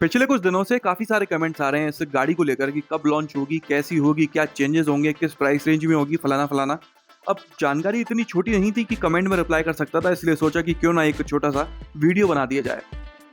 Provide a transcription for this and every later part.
पिछले कुछ दिनों से काफ़ी सारे कमेंट्स आ रहे हैं इस गाड़ी को लेकर कि कब लॉन्च होगी, कैसी होगी, क्या चेंजेस होंगे, किस प्राइस रेंज में होगी, फलाना-फलाना। अब जानकारी इतनी छोटी नहीं थी कि कमेंट में रिप्लाई कर सकता था, इसलिए सोचा कि क्यों ना एक छोटा-सा वीडियो बना दिया जाए।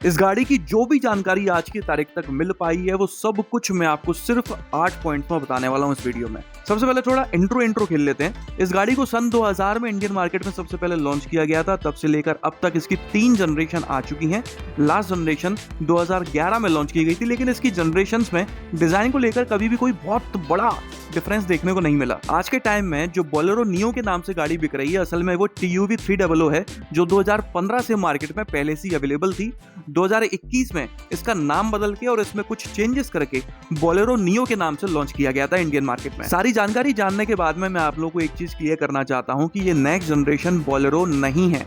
इस गाड़ी की जो भी जानकारी आज की तारीख तक मिल पाई है, वो सब कुछ मैं आपको सिर्फ 8 पॉइंट्स में बताने वाला हूँ इस वीडियो में। सबसे पहले थोड़ा इंट्रो खेल लेते हैं। इस गाड़ी को सन 2000 में इंडियन मार्केट में सबसे पहले लॉन्च किया गया था। तब से लेकर अब तक इसकी 3 जनरेशन आ चुकी हैं। लास्ट जनरेशन 2011 में लॉन्च की गई थी, लेकिन इसकी जनरेशंस में डिजाइन को लेकर कभी भी कोई बहुत बड़ा डिफरेंस देखने को नहीं मिला। आज के टाइम में जो बोलेरो नियो के नाम से गाड़ी बिक रही है, असल में वो TUV 300 है, जो 2015 से मार्केट में पहले से अवेलेबल थी। 2021 में इसका नाम बदल के और इसमें कुछ चेंजेस करके बोलेरो नियो के नाम से लॉन्च किया गया था इंडियन मार्केट में। सारी जानकारी जानने के बाद में मैं आप लोगों को एक चीज क्लियर करना चाहता हूं कि ये नेक्स्ट जनरेशन बोलेरो नहीं है,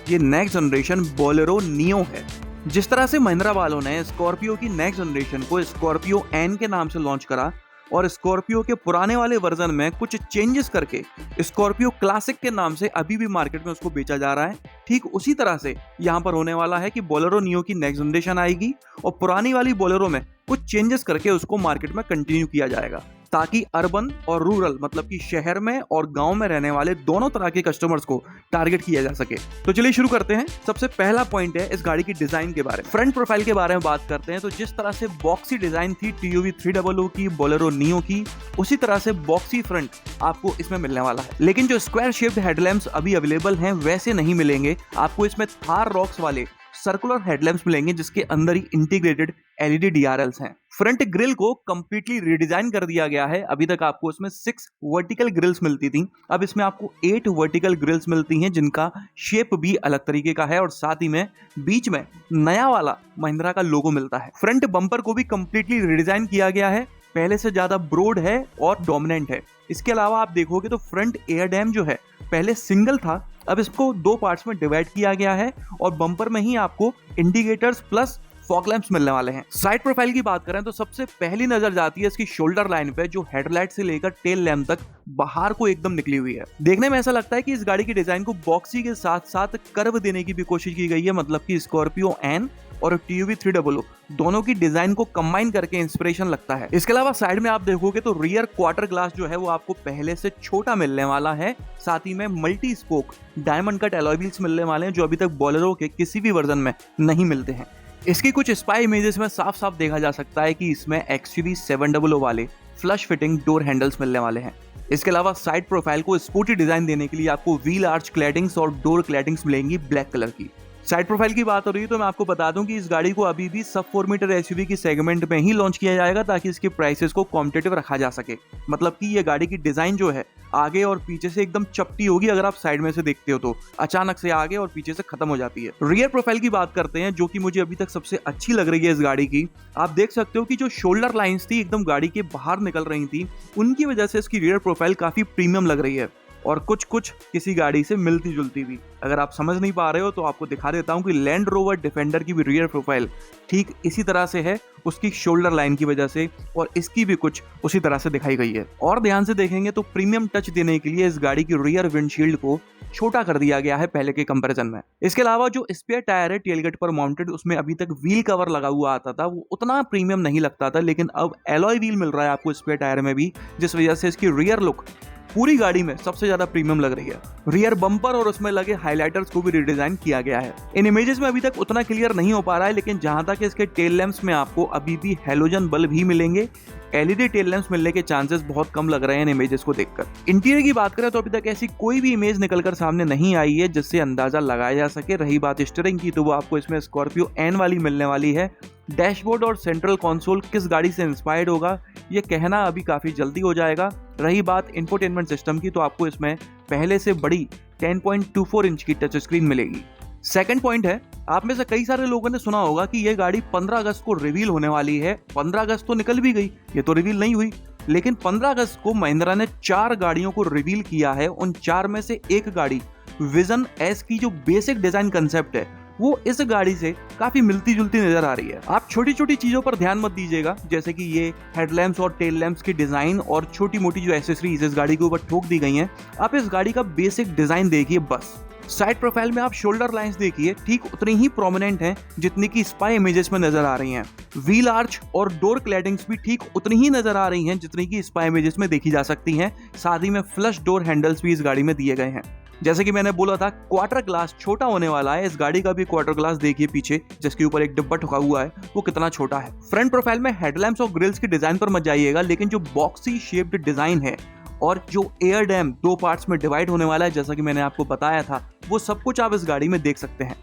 ये नेक्स्ट जनरेशन बोलेरो नियो है। जिस तरह से महिंद्रा वालों ने स्कॉर्पियो की नेक्स्ट जनरेशन को स्कॉर्पियो एन के नाम से लॉन्च करा और स्कॉर्पियो के पुराने वाले वर्जन में कुछ चेंजेस करके स्कॉर्पियो क्लासिक के नाम से अभी भी मार्केट में उसको बेचा जा रहा है, ठीक उसी तरह से यहाँ पर होने वाला है कि बोलेरो नियो की नेक्स्ट जनरेशन आएगी और पुरानी वाली बोलेरो में कुछ चेंजेस करके उसको मार्केट में कंटिन्यू किया जाएगा, ताकि अर्बन और रूरल मतलब कि शहर में और गांव में रहने वाले दोनों तरह के कस्टमर्स को टारगेट किया जा सके। तो चलिए शुरू करते हैं। सबसे पहला पॉइंट है इस गाड़ी की डिजाइन के बारे में। फ्रंट प्रोफाइल के बारे में बात करते हैं तो जिस तरह से बॉक्सी डिजाइन थी TUV 300 की, बोलेरो नियो की, उसी तरह से बॉक्सी फ्रंट आपको इसमें मिलने वाला है। लेकिन जो स्क्वायर शेप्ड हेडलैम्प्स अभी अवेलेबल हैं वैसे नहीं मिलेंगे आपको। इसमें थार रॉक्स वाले सर्कुलर हेडलैम्प्स मिलेंगे जिसके अंदर ही इंटीग्रेटेड LED DRLs हैं। फ्रंट ग्रिल को कंप्लीटली रिडिजाइन कर दिया गया है। अभी तक आपको इसमें 6 वर्टिकल ग्रिल्स मिलती थी, अब इसमें आपको 8 वर्टिकल ग्रिल्स मिलती हैं जिनका शेप भी अलग तरीके का है और साथ ही में बीच में नया वाला महिंद्रा का लोगो मिलता है। फ्रंट बम्पर को भी कंप्लीटली रिडिजाइन किया गया है, पहले से ज्यादा ब्रॉड है और डोमिनेंट है। इसके अलावा आप देखोगे तो फ्रंट एयर डैम जो है पहले सिंगल था, अब इसको 2 पार्ट्स में डिवाइड किया गया है और बम्पर में ही आपको इंडिकेटर्स प्लस फॉग लैंप्स मिलने वाले हैं। साइड प्रोफाइल की बात करें तो सबसे पहली नजर जाती है इसकी शोल्डर लाइन पे, जो हेडलाइट से लेकर टेल लैम्प तक बाहर को एकदम निकली हुई है। देखने में ऐसा लगता है कि इस गाड़ी की डिजाइन को बॉक्सी के साथ साथ कर्व देने की भी कोशिश की गई है, मतलब कि स्कॉर्पियो एन और TUV 300 दोनों की डिजाइन को कंबाइन करके इंस्पिरेशन लगता है। इसके अलावा साइड में आप देखोगे तो रियर क्वार्टर ग्लास जो है वो आपको पहले से छोटा मिलने वाला है। साथ ही में multi spoke diamond cut alloy wheels मिलने वाले हैं जो अभी तक बोलेरो के किसी भी वर्जन में नहीं मिलते हैं। इसकी कुछ स्पाई इमेजेस में साफ साफ देखा जा सकता है कि इसमें XUV 700 वाले फ्लश फिटिंग डोर हैंडल्स मिलने वाले हैं। इसके अलावा साइड प्रोफाइल को स्पोर्टी डिजाइन देने के लिए आपको व्हील आर्च क्लैडिंग्स और डोर क्लैडिंग्स मिलेंगी ब्लैक कलर की। साइड प्रोफाइल की बात हो रही है तो मैं आपको बता दूं कि इस गाड़ी को अभी भी सब 4 मीटर SUV की सेगमेंट में ही लॉन्च किया जाएगा ताकि इसके प्राइसेस को कॉम्पिटिटिव रखा जा सके। मतलब कि ये गाड़ी की डिजाइन जो है आगे और पीछे से एकदम चपटी होगी, अगर आप साइड में से देखते हो तो अचानक से आगे और पीछे से खत्म हो जाती है। रियर प्रोफाइल की बात करते हैं जो कि मुझे अभी तक सबसे अच्छी लग रही है इस गाड़ी की। आप देख सकते हो कि जो शोल्डर लाइंस थी एकदम गाड़ी के बाहर निकल रही थी, उनकी वजह से इसकी रियर प्रोफाइल काफी प्रीमियम लग रही है और कुछ कुछ किसी गाड़ी से मिलती जुलती भी। अगर आप समझ नहीं पा रहे हो तो आपको दिखा देता हूं कि लैंड रोवर डिफेंडर की भी रियर प्रोफाइल ठीक इसी तरह से है, उसकी शोल्डर लाइन की वजह से, और इसकी भी कुछ उसी तरह से दिखाई गई है। और ध्यान से देखेंगे तो प्रीमियम टच देने के लिए इस गाड़ी की रियर विंडशील्ड को छोटा कर दिया गया है पहले के कंपैरिजन में। इसके अलावा जो स्पेयर टायर है टेलगेट पर माउंटेड, उसमें अभी तक व्हील कवर लगा हुआ आता था, वो उतना प्रीमियम नहीं लगता था, लेकिन अब एलॉय व्हील मिल रहा है आपको स्पेयर टायर में भी, जिस वजह से इसकी रियर लुक पूरी गाड़ी में सबसे ज्यादा प्रीमियम लग रही है। रियर बम्पर और उसमें लगे हाइलाइटर्स को भी रिडिजाइन किया गया है। इन इमेजेस में अभी तक उतना क्लियर नहीं हो पा रहा है, लेकिन जहां तक इसके टेल लैंप्स में आपको अभी भी हेलोजन बल्ब ही मिलेंगे। LED टेल लैंप्स मिलने के चांसेस बहुत कम लग रहे हैं इन इमेजेस को देखकर। इंटीरियर की बात करें तो अभी तक ऐसी कोई भी इमेज निकलकर सामने नहीं आई है जिससे अंदाजा लगाया जा सके। रही बात स्टीयरिंग की तो वो आपको इसमें स्कॉर्पियो एन वाली मिलने वाली है। डैशबोर्ड और सेंट्रल कंसोल किस गाड़ी से इंस्पायर्ड होगा ये कहना अभी काफी जल्दी हो जाएगा। रही बात इंफोटेनमेंट सिस्टम की तो आपको इसमें पहले से बड़ी 10.24 इंच की टच स्क्रीन मिलेगी। सेकंड पॉइंट है, आप में से कई सारे लोगों ने सुना होगा कि यह गाड़ी 15 अगस्त को रिवील होने वाली है। 15 अगस्त तो निकल भी गई, ये तो रिवील नहीं हुई, लेकिन 15 अगस्त को महिंद्रा ने 4 गाड़ियों को रिवील किया है। उन 4 में से एक गाड़ी विजन एस की जो बेसिक डिजाइन कंसेप्ट है वो इस गाड़ी से काफी मिलती जुलती नजर आ रही है। आप छोटी छोटी चीजों पर ध्यान मत दीजिएगा, जैसे कि ये हेडलैम्प्स और टेल लैंप्स की डिजाइन और छोटी मोटी जो एसेसरीज इस गाड़ी के ऊपर ठोक दी गई हैं। आप इस गाड़ी का बेसिक डिजाइन देखिए बस, साइड प्रोफाइल में आप शोल्डर लाइंस देखिए ठीक उतनी ही प्रोमिनेंट हैं जितनी की स्पाई इमेजेस में नजर आ रही हैं। व्हील आर्च और डोर क्लैडिंग्स भी ठीक उतनी ही नजर आ रही हैं जितनी की स्पाई इमेजेस में देखी जा सकती हैं। साथ ही में फ्लश डोर हैंडल्स भी इस गाड़ी में दिए गए हैं। जैसे कि मैंने बोला था क्वार्टर ग्लास छोटा होने वाला है, इस गाड़ी का भी क्वार्टर ग्लास देखिए पीछे जिसके ऊपर एक डिब्बा ठुका हुआ है वो कितना छोटा है। फ्रंट प्रोफाइल में हेडलैम्प्स और ग्रिल्स की डिजाइन पर मत जाइएगा, लेकिन जो बॉक्सी शेप्ड डिजाइन है और जो एयर डैम 2 पार्ट्स में डिवाइड होने वाला है जैसा कि मैंने आपको बताया था, वो सब कुछ आप इस गाड़ी में देख सकते हैं।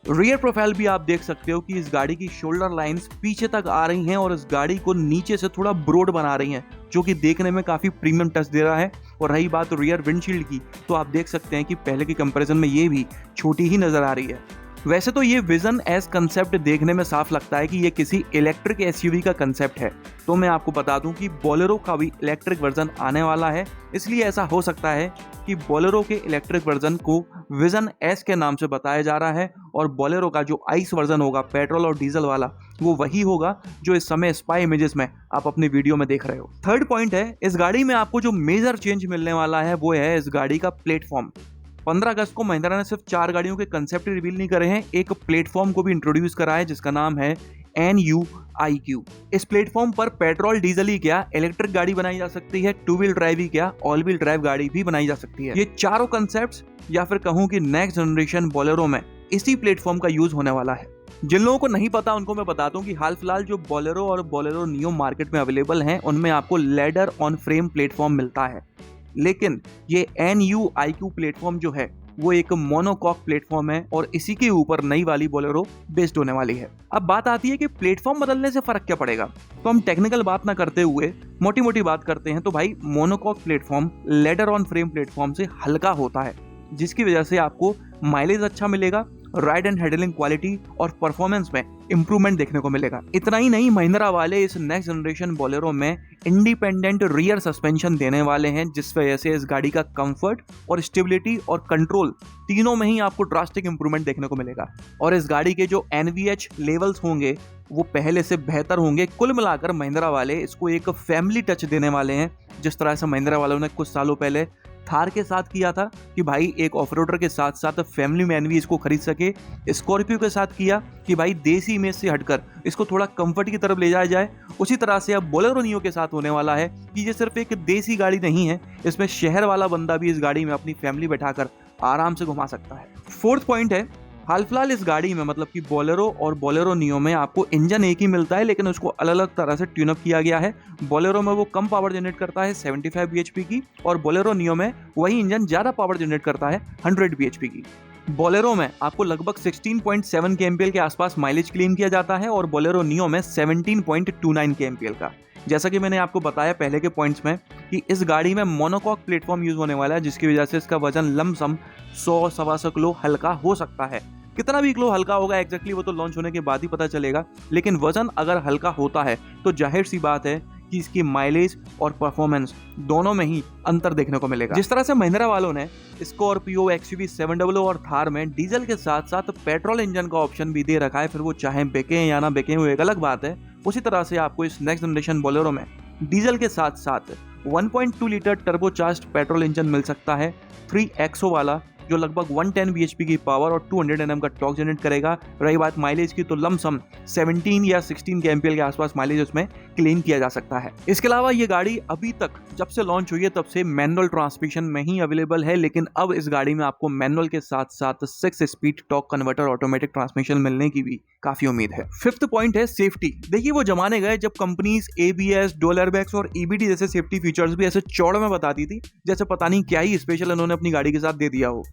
रियर प्रोफाइल भी आप देख सकते हो कि इस गाड़ी की शोल्डर लाइंस पीछे तक आ रही हैं और इस गाड़ी को नीचे से थोड़ा ब्रॉड बना रही हैं, जो कि देखने में काफी प्रीमियम टच दे रहा है। और रही बात रियर विंडशील्ड की, तो आप देख सकते हैं कि पहले के कंपैरिजन में ये भी छोटी ही नजर आ रही है। वैसे तो ये विजन एस कंसेप्ट देखने में साफ लगता है कि ये किसी इलेक्ट्रिक एसयूवी का कंसेप्ट है, तो मैं आपको बता दूं कि बोलेरो का भी इलेक्ट्रिक वर्जन आने वाला है, इसलिए ऐसा हो सकता है कि बोलेरो के इलेक्ट्रिक वर्जन को विजन एस के नाम से बताया जा रहा है और बोलेरो का जो आइस वर्जन होगा पेट्रोल और डीजल वाला वो वही होगा जो इस समय स्पाई इमेजेस में आप अपनी वीडियो में देख रहे हो। थर्ड पॉइंट है, इस गाड़ी में आपको जो मेजर चेंज मिलने वाला है वो है इस गाड़ी का प्लेटफॉर्म। 15 अगस्त को महिंद्रा ने सिर्फ 4 गाड़ियों के कंसेप्ट रिवील नहीं करे हैं, एक प्लेटफॉर्म को भी इंट्रोड्यूस करा है जिसका नाम है NU-IQ। इस प्लेटफॉर्म पर पेट्रोल डीजल ही क्या इलेक्ट्रिक गाड़ी बनाई जा सकती है, 2 व्हील ड्राइव ही क्या ऑल व्हील ड्राइव गाड़ी भी बनाई जा सकती है। ये चारों कंसेप्ट्स या फिर कहूं कि नेक्स्ट जनरेशन बोलेरो में इसी प्लेटफॉर्म का यूज होने वाला है। जिन लोगों को नहीं पता उनको मैं बता दूं कि हाल फिलहाल जो बोलेरो और बोलेरो नियो मार्केट में अवेलेबल हैं उनमें आपको लेडर ऑन फ्रेम प्लेटफॉर्म मिलता है, लेकिन ये NU-IQ प्लेटफॉर्म जो है वो एक मोनोकॉक प्लेटफॉर्म है और इसी के ऊपर नई वाली बोलेरो बेस्ड होने वाली है। अब बात आती है कि प्लेटफॉर्म बदलने से फर्क क्या पड़ेगा, तो हम टेक्निकल बात ना करते हुए मोटी मोटी बात करते हैं। तो भाई monocoque platform ladder on frame platform से हल्का होता है, जिसकी वजह से आपको माइलेज अच्छा मिलेगा, राइड एंड हैंडलिंग क्वालिटी और परफॉर्मेंस में इंप्रूवमेंट देखने को मिलेगा। इतना ही नहीं, महिंद्रा वाले इस नेक्स्ट जनरेशन बोलेरो में इंडिपेंडेंट रियर सस्पेंशन देने वाले हैं, जिस वजह से इस गाड़ी का कंफर्ट और स्टेबिलिटी और कंट्रोल तीनों में ही आपको ड्रास्टिक इंप्रूवमेंट देखने को मिलेगा। और इस गाड़ी के जो NVH लेवल्स होंगे वो पहले से बेहतर होंगे। कुल मिलाकर महिंद्रा वाले इसको एक फैमिली टच देने वाले हैं, जिस तरह से महिंद्रा वालों ने कुछ सालों पहले थार के साथ किया था कि भाई एक ऑफरोडर के साथ साथ फैमिली मैन भी इसको खरीद सके। स्कॉर्पियो के साथ किया कि भाई देसी इमेज से हटकर इसको थोड़ा कंफर्ट की तरफ ले जाया जाए। उसी तरह से अब बोलेरो नियो के साथ होने वाला है कि ये सिर्फ एक देसी गाड़ी नहीं है, इसमें शहर वाला बंदा भी इस गाड़ी में अपनी फैमिली बैठाकर आराम से घुमा सकता है। फोर्थ पॉइंट है, हाल फिलहाल इस गाड़ी में मतलब कि बोलेरो और बोलेरो नियो में आपको इंजन एक ही मिलता है, लेकिन उसको अलग अलग तरह से ट्यून अप किया गया है। बोलेरो में वो कम पावर जनरेट करता है 75 bhp की, और बोलेरो नियो में वही इंजन ज्यादा पावर जनरेट करता है 100 bhp की। बोलेरो में आपको लगभग 16.7 kmpl के आसपास माइलेज क्लेम किया जाता है और बोलेरो नियो में 17.29 kmpl का। जैसा कि मैंने आपको बताया पहले के पॉइंट्स में कि इस गाड़ी में मोनोकॉक प्लेटफॉर्म यूज होने वाला है, जिसकी वजह से इसका वजन लमसम 100-125 किलो हल्का हो सकता है। कितना भी किलो हल्का होगा एग्जैक्टली वो तो लॉन्च होने के बाद ही पता चलेगा, लेकिन वजन अगर हल्का होता है तो जाहिर सी बात है कि इसकी माइलेज और परफॉर्मेंस दोनों में ही अंतर देखने को मिलेगा। जिस तरह से महिंद्रा वालों ने स्कॉर्पियो, XUV 700 और थार में डीजल के साथ साथ पेट्रोल इंजन का ऑप्शन भी दे रखा है, फिर वो चाहे बिके या ना बिके वो एक अलग बात है। उसी तरह से आपको इस नेक्स्ट जनरेशन बोलेरो में डीजल के साथ साथ 1.2 लीटर टर्बोचार्ज्ड पेट्रोल इंजन मिल सकता है 3XO वाला, जो लगभग 110 bhp की पावर और 200 Nm का टॉर्क जनरेट करेगा। रही बात माइलेज की, तो लमसम 17 या 16 kmpl के आसपास माइलेज उसमें क्लेम किया जा सकता है। इसके अलावा ये गाड़ी अभी तक जब से लॉन्च हुई है तब से मैनुअल ट्रांसमिशन में ही अवेलेबल है, लेकिन अब इस गाड़ी में आपको मैनुअल के साथ साथ 6 speed torque converter automatic transmission मिलने की भी काफी उम्मीद है। फिफ्थ पॉइंट है सेफ्टी। देखिए वो जमाने गए जब कंपनीज ABS, डुअल एयरबैग्स और EBD जैसे सेफ्टी फीचर्स भी ऐसे चौड़ में बताती थी जैसे पता नहीं क्या ही स्पेशल इन्होंने अपनी गाड़ी के साथ दे दिया हो।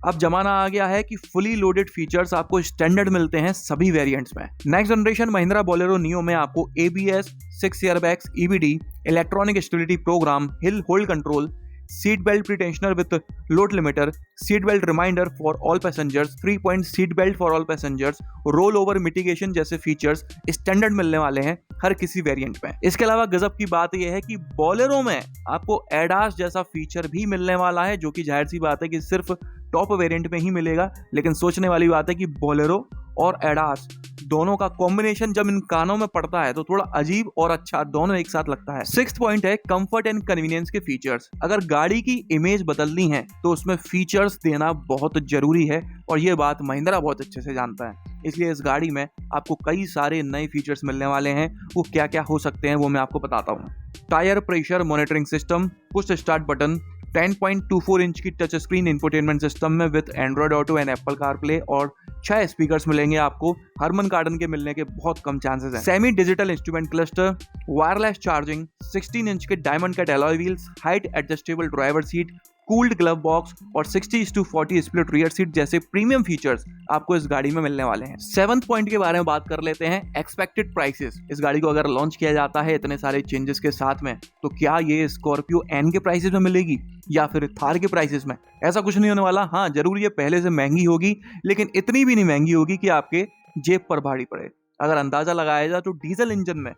अब जमाना आ गया है कि फुली लोडेड फीचर्स आपको स्टैंडर्ड मिलते हैं सभी वेरिएंट्स में। Next generation Mahindra Bolero Neo में आपको ABS, 6 airbags, EBD, electronic stability program, hill hold control, seat belt pretensioner with load limiter, seat belt reminder for all passengers, 3 point seat belt for all passengers, roll over mitigation जैसे features standard मिलने वाले हैं हर किसी variant में। इसके अलावा गजब की बात यह है कि बोलेरो में आपको ADAS जैसा फीचर भी मिलने वाला है, जो कि जाहिर सी बात है कि सिर्फ टॉप वेरिएंट में ही मिलेगा। लेकिन सोचने वाली बात है कि बोलेरो और एडास दोनों का कॉम्बिनेशन जब इन कानों में पड़ता है तो थोड़ा अजीब और अच्छा दोनों एक साथ लगता है। 6th पॉइंट है कंफर्ट एंड कन्वीनियंस के फीचर्स। अगर गाड़ी की इमेज बदलनी है तो उसमें फीचर्स देना बहुत जरूरी है और ये बात महिंद्रा बहुत अच्छे से जानता है। इसलिए इस गाड़ी में आपको कई सारे नए फीचर्स मिलने वाले हैं। वो क्या क्या हो सकते हैं वो मैं आपको बताता हूँ। Tyre pressure monitoring system, push start button, 10.24 inch की टच स्क्रीन इंफोटेनमेंट सिस्टम में with Android auto and Apple CarPlay और 6 स्पीकर्स मिलेंगे आपको। हरमन कार्डन के मिलने के बहुत कम चांसेस हैं। Semi digital instrument cluster, wireless charging, 16 inch के diamond cut alloy wheels, height adjustable driver seat, cooled glove box और 60:40 स्प्लिट रियर सीट जैसे प्रीमियम फीचर्स आपको इस गाड़ी में मिलने वाले हैं। 7th पॉइंट के बारे में बात कर लेते हैं, एक्सपेक्टेड प्राइसेस। इस गाड़ी को अगर लॉन्च किया जाता है इतने सारे चेंजेस के साथ में तो क्या ये स्कॉर्पियो एन के प्राइसेस में मिलेगी या फिर थार के प्राइसेस में? ऐसा कुछ नहीं होने वाला। हाँ, जरूर ये पहले से महंगी होगी लेकिन इतनी भी नहीं महंगी होगी कि आपके जेब पर भारी पड़े। अगर अंदाजा लगाया जाए तो डीजल इंजन में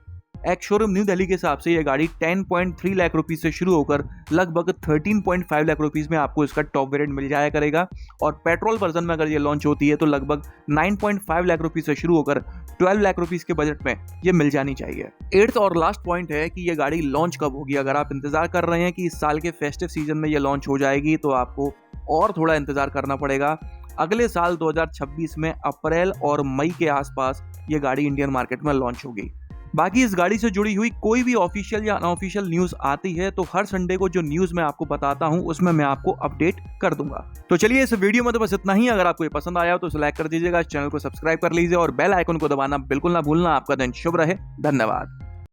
एक शोरूम न्यू दिल्ली के हिसाब से ये गाड़ी 10.3 लाख रुपीस से शुरू होकर लगभग 13.5 लाख रुपीस में आपको इसका टॉप वेरिएंट मिल जाया करेगा। और पेट्रोल वर्जन में अगर ये लॉन्च होती है तो लगभग 9.5 लाख रुपीस से शुरू होकर 12 लाख रुपीस के बजट में ये मिल जानी चाहिए। 8th और लास्ट पॉइंट है कि ये गाड़ी लॉन्च कब होगी। अगर आप इंतजार कर रहे हैं कि इस साल के फेस्टिव सीजन में ये लॉन्च हो जाएगी तो आपको और थोड़ा इंतजार करना पड़ेगा। अगले साल 2026 में अप्रैल और मई के आसपास ये गाड़ी इंडियन मार्केट में लॉन्च होगी। बाकी इस गाड़ी से जुड़ी हुई कोई भी ऑफिशियल या अनऑफिशियल न्यूज आती है तो हर संडे को जो न्यूज मैं आपको बताता हूं उसमें मैं आपको अपडेट कर दूंगा। तो चलिए इस वीडियो में तो बस इतना ही। अगर आपको ये पसंद आया हो तो लाइक कर दीजिएगा, चैनल को सब्सक्राइब कर लीजिए और बेल आइकन को दबाना बिल्कुल ना भूलना। आपका दिन शुभ रहे। धन्यवाद।